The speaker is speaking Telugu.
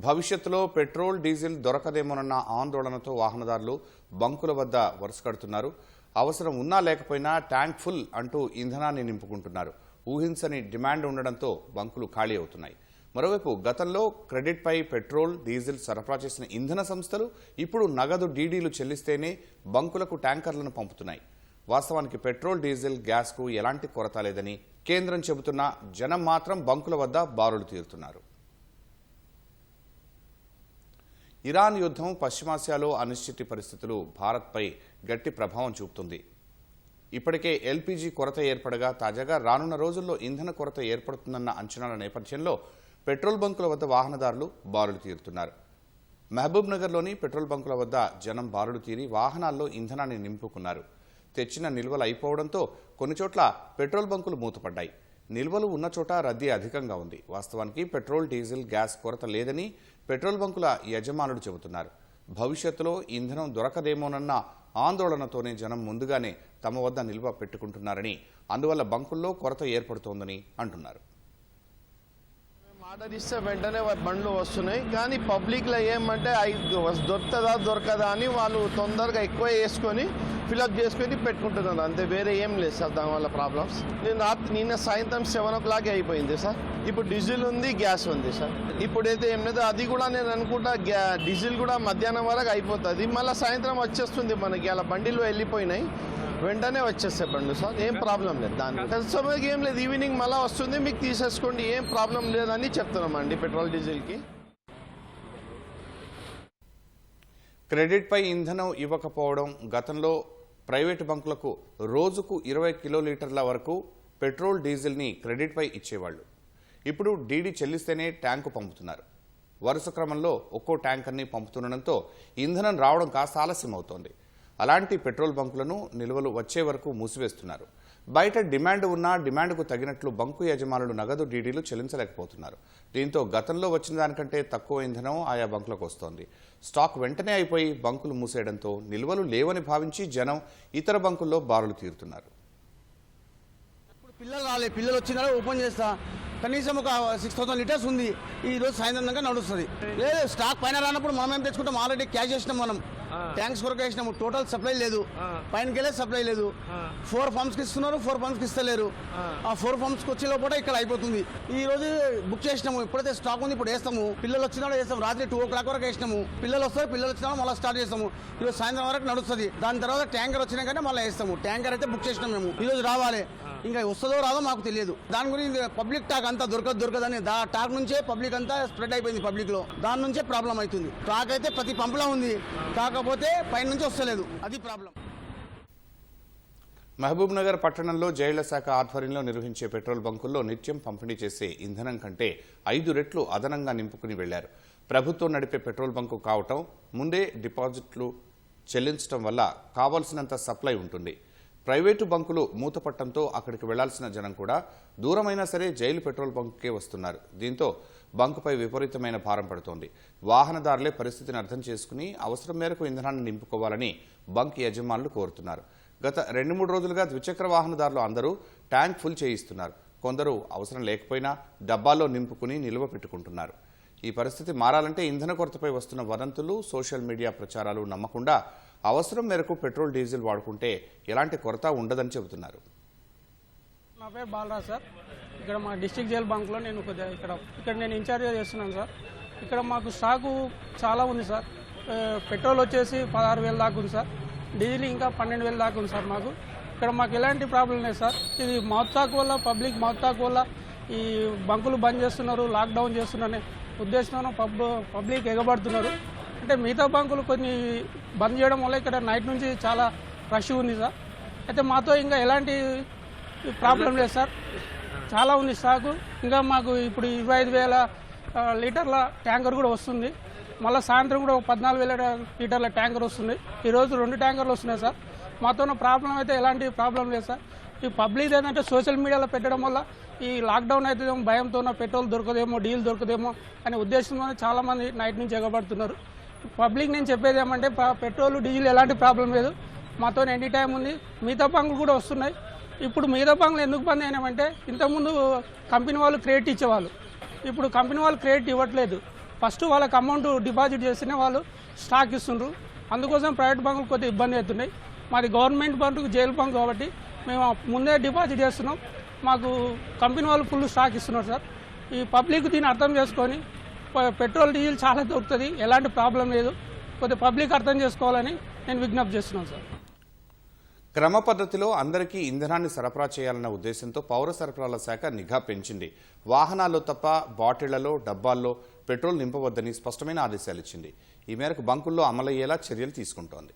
భవిష్యత్తులో పెట్రోల్ డీజిల్ దొరకదేమోనన్న ఆందోళనతో వాహనదారులు బంకుల వద్ద వరుస కడుతున్నారు. అవసరం ఉన్నా లేకపోయినా ట్యాంక్ ఫుల్ అంటూ ఇంధనాన్ని నింపుకుంటున్నారు. ఊహించని డిమాండ్ ఉండడంతో బంకులు ఖాళీ అవుతున్నాయి. మరోవైపు గతంలో క్రెడిట్పై పెట్రోల్ డీజిల్ సరఫరా చేసిన ఇంధన సంస్థలు ఇప్పుడు నగదు డీడీలు చెల్లిస్తేనే బంకులకు ట్యాంకర్లను పంపుతున్నాయి. వాస్తవానికి పెట్రోల్ డీజిల్ గ్యాస్కు ఎలాంటి కొరత లేదని కేంద్రం చెబుతున్నా జనం మాత్రం బంకుల వద్ద బారులు తీరుతున్నారు. ఇరాన్ యుద్ధం పశ్చిమాసియాలో అనిశ్చిత పరిస్థితులు భారత్పై గట్టి ప్రభావం చూపుతుంది. ఇప్పటికే ఎల్పీజీ కొరత ఏర్పడగా తాజాగా రానున్న రోజుల్లో ఇంధన కొరత ఏర్పడుతుందన్న అంచనాల నేపథ్యంలో పెట్రోల్ బంకుల వద్ద వాహనదారులు బారులు తీరుతున్నారు. మహబూబ్ నగర్లోని పెట్రోల్ బంకుల వద్ద జనం బారులు తీరి వాహనాల్లో ఇంధనాన్ని నింపుకున్నారు. తెచ్చిన నిల్వలు అయిపోవడంతో కొన్ని చోట్ల పెట్రోల్ బంకులు మూతపడ్డాయి. నిల్వలు ఉన్న చోట రద్దీ అధికంగా ఉంది. వాస్తవానికి పెట్రోల్ డీజిల్ గ్యాస్ కొరత లేదని పెట్రోల్ బంకుల యజమానులు చెబుతున్నారు. భవిష్యత్తులో ఇంధనం దొరకదేమోనన్న ఆందోళనతోనే జనం ముందుగానే తమ వద్ద నిల్వ పెట్టుకుంటున్నారని, అందువల్ల బంకుల్లో కొరత ఏర్పడుతోందని అంటున్నారు. ఆర్డర్ ఇస్తే వెంటనే బండ్లు వస్తున్నాయి, కానీ పబ్లిక్లో ఏమంటే దొరుకుతుందా దొరకదా అని వాళ్ళు తొందరగా ఎక్కువ వేసుకొని ఫిల్అప్ చేసుకొని పెట్టుకుంటున్నారు. అంతే, వేరే ఏం లేదు సార్. దానివల్ల ప్రాబ్లమ్స్ నిన్న సాయంత్రం 7 o'clock అయిపోయింది సార్. ఇప్పుడు డీజిల్ ఉంది, గ్యాస్ ఉంది సార్. ఇప్పుడైతే ఏం లేదు, అది కూడా నేను అనుకుంటా డీజిల్ కూడా మధ్యాహ్నం వరకు అయిపోతుంది. మళ్ళీ సాయంత్రం వచ్చేస్తుంది మనకి. అలా బండిలో వెళ్ళిపోయినాయి, వెంటనే వచ్చేస్తే బండ్లు సార్. ఏం ప్రాబ్లం లేదు. దాని కస్టమర్కి ఏం లేదు, ఈవినింగ్ మళ్ళీ వస్తుంది, మీకు తీసేసుకోండి, ఏం ప్రాబ్లం లేదని చెప్తున్నామండి పెట్రోల్ డీజిల్కి. క్రెడిట్పై ఇంధనం ఇవ్వకపోవడం, గతంలో ప్రైవేటు బంకులకు రోజుకు 20 కిలోలీటర్ల వరకు పెట్రోల్ డీజిల్ని క్రెడిట్పై ఇచ్చేవాళ్లు. ఇప్పుడు డీడీ చెల్లిస్తేనే ట్యాంకు పంపుతున్నారు. వరుస క్రమంలో ఒక్కో ట్యాంకర్ని పంపుతుండటంతో ఇంధనం రావడం కాస్త ఆలస్యం అవుతోంది. అలాంటి పెట్రోల్ బంకులను నిల్వలు వచ్చే వరకు మూసివేస్తున్నారు. బయట డిమాండ్ ఉన్నా డిమాండ్కు తగినట్లు బంకు యజమానులు నగదు డీడీలు చెల్లించలేకపోతున్నారు. దీంతో గతంలో వచ్చిన దానికంటే తక్కువ ఇంధనం ఆయా బంకులకు వస్తోంది. స్టాక్ వెంటనే అయిపోయి బంకులు మూసేయడంతో నిల్వలు లేవని భావించి జనం ఇతర బంకుల్లో బారులు తీరుతున్నారు. పిల్లలు రాలే, పిల్లలు వచ్చినా ఓపెన్ చేస్తా, కనీసం ఒక 6,000 లీటర్స్ ఉంది. ఈ రోజు సాయంత్రం దాకా నడుస్తుంది. లేదు, స్టాక్ పైన రానప్పుడు మనం ఏం తెచ్చుకుంటాం, ఆల్రెడీ క్యాష్ చేసినాం, మనం ట్యాంక్స్ కొరకు వేసినాము. టోటల్ సప్లై లేదు, పైనకి వెళ్ళే సప్లై లేదు. 4 పంప్స్కి ఇస్తున్నారు, 4 పంప్స్కి ఇస్తలేరు. ఆ 4 పంప్స్కి వచ్చే లోపల ఇక్కడ అయిపోతుంది. ఈ రోజు బుక్ చేసినాము, ఇప్పుడైతే స్టాక్ ఉంది, ఇప్పుడు వేస్తాము. పిల్లలు వచ్చినా వేస్తాము, రాత్రి 2 o'clock వరకు వేసినాము. పిల్లలు వస్తారు, పిల్లలు వచ్చినా మళ్ళీ స్టార్ట్ చేస్తాము. ఈరోజు సాయంత్రం వరకు నడుస్తుంది. దాని తర్వాత ట్యాంకర్ వచ్చినా కానీ మళ్ళీ వేస్తాము. ట్యాంకర్ అయితే బుక్ చేసినాం మేము, ఈరోజు రావాలి. ఇంకా వస్తుందో రాదో మాకు తెలియదు. దాని గురించి పబ్లిక్ టాక్ అంతా దొరకదని టాక్ నుంచే పబ్లిక్ అంతా స్ప్రెడ్ అయిపోయింది. పబ్లిక్ లో దాని నుంచే ప్రాబ్లం అవుతుంది. టాక్ అయితే ప్రతి పంపులో ఉంది, కాకపోతే పైన నుంచి వస్తలేదు, అది ప్రాబ్లం. మహబూబ్ నగర్ పట్టణంలో జైళ్ల శాఖ ఆధ్వర్యంలో నిర్వహించే పెట్రోల్ బంకుల్లో నిత్యం పంపిణీ చేసే ఇంధనం కంటే 5 రెట్లు అదనంగా నింపుకుని వెళ్లారు. ప్రభుత్వం నడిపే పెట్రోల్ బంకు కావటం, ముందే డిపాజిట్లు చెల్లించడం వల్ల కావాల్సినంత సప్లై ఉంటుంది. ప్రైవేటు బంకులు మూతపట్టడంతో అక్కడికి వెళ్లాల్సిన జనం కూడా దూరమైనా సరే జైలు పెట్రోల్ బంకుకే వస్తున్నారు. దీంతో బంకుపై విపరీతమైన భారం పడుతోంది. వాహనదారులే పరిస్థితిని అర్థం చేసుకుని అవసరం మేరకు ఇంధనాన్ని నింపుకోవాలని బంక్ యజమానులు కోరుతున్నారు. గత 2-3 రోజులుగా ద్విచక్ర వాహనదారులు అందరూ ట్యాంక్ ఫుల్ చేయిస్తున్నారు. కొందరు అవసరం లేకపోయినా డబ్బాల్లో నింపుకుని నిల్వ పెట్టుకుంటున్నారు. ఈ పరిస్థితి మారాలంటే ఇంధన కొరతపై వస్తున్న వదంతులు, సోషల్ మీడియా ప్రచారాలు నమ్మకుండా అవసరం మేరకు పెట్రోల్ డీజిల్ వాడుకుంటే ఎలాంటి కొరత ఉండదని చెబుతున్నారు. నా పేరు బాలరాజ్ సార్. ఇక్కడ మా డిస్ట్రిక్ట్ జైల్ బంక్లో నేను ఇక్కడ నేను ఇన్ఛార్జ్గా చేస్తున్నాను సార్. ఇక్కడ మాకు స్టాకు చాలా ఉంది సార్. పెట్రోల్ వచ్చేసి 16,000 దాకా ఉంది సార్. డీజిల్ ఇంకా 12,000 దాకా ఉంది సార్. మాకు ఎలాంటి ప్రాబ్లం లేదు సార్. ఇది మౌత్ టాక్ వల్ల, పబ్లిక్ మౌత్ టాక్ వల్ల ఈ బంకులు బంద్ చేస్తున్నారు, లాక్డౌన్ చేస్తున్నారనే ఉద్దేశంతో పబ్లిక్ ఎగబడుతున్నారు. అంటే మిగతా బంకులు కొన్ని బంద్ చేయడం వల్ల ఇక్కడ నైట్ నుంచి చాలా రష్ ఉంది సార్. అయితే మాతో ఇంకా ఎలాంటి ప్రాబ్లం లేదు సార్. చాలా ఉంది స్టాకు. ఇంకా మాకు ఇప్పుడు 25,000 లీటర్ల ట్యాంకర్ కూడా వస్తుంది. మళ్ళీ సాయంత్రం కూడా 14,000 లీటర్ల ట్యాంకర్ వస్తుంది. ఈరోజు 2 ట్యాంకర్లు వస్తున్నాయి సార్. మాతో ఉన్న ప్రాబ్లం అయితే ఎలాంటి ప్రాబ్లం లేదు సార్. ఈ పబ్లిక్ ఏంటంటే సోషల్ మీడియాలో పెట్టడం వల్ల ఈ లాక్డౌన్ అయితే భయంతో పెట్రోల్ దొరకదేమో, డీజిల్ దొరకదేమో అనే ఉద్దేశంతో చాలామంది నైట్ నుంచి ఎగబడుతున్నారు. పబ్లిక్ నేను చెప్పేది ఏమంటే పెట్రోల్ డీజిల్ ఎలాంటి ప్రాబ్లం లేదు, మాతో ఎనీ టైం ఉంది. మిగతా బంకులు కూడా వస్తున్నాయి. ఇప్పుడు మిగతా బంకులు ఎందుకు బంద్ అయినామంటే ఇంతకుముందు కంపెనీ వాళ్ళు క్రెడిట్ ఇచ్చేవాళ్ళు, ఇప్పుడు కంపెనీ వాళ్ళు క్రెడిట్ ఇవ్వట్లేదు. ఫస్ట్ వాళ్ళకి అమౌంట్ డిపాజిట్ చేస్తేనే వాళ్ళు స్టాక్ ఇస్తుండ్రు. అందుకోసం ప్రైవేట్ బంకులు కొద్దిగా ఇబ్బంది అవుతున్నాయి. మాది గవర్నమెంట్ బంకు జైలు బంక్ కాబట్టి మేము ముందే డిపాజిట్ చేస్తున్నాం. మాకు కంపెనీ వాళ్ళు ఫుల్ స్టాక్ ఇస్తున్నారు సార్. ఈ పబ్లిక్ దీన్ని అర్థం చేసుకొని పెట్రోల్ డీజిల్ చాలా దొరుకుతుంది, ఎలాంటి ప్రాబ్లం లేదు. కొద్దిగా పబ్లిక్ అర్థం చేసుకోవాలని నేను విజ్ఞప్తి చేస్తున్నాను సార్. క్రమ పద్ధతిలో అందరికీ ఇంధనాన్ని సరఫరా చేయాలన్న ఉద్దేశంతో పౌర సరఫరాల శాఖ నిఘా పెంచింది. వాహనాల్లో తప్ప బాటిళ్లలో, డబ్బాల్లో పెట్రోల్ నింపవద్దని స్పష్టమైన ఆదేశాలు ఇచ్చింది. ఈ మేరకు బంకుల్లో అమలయ్యేలా చర్యలు తీసుకుంటోంది.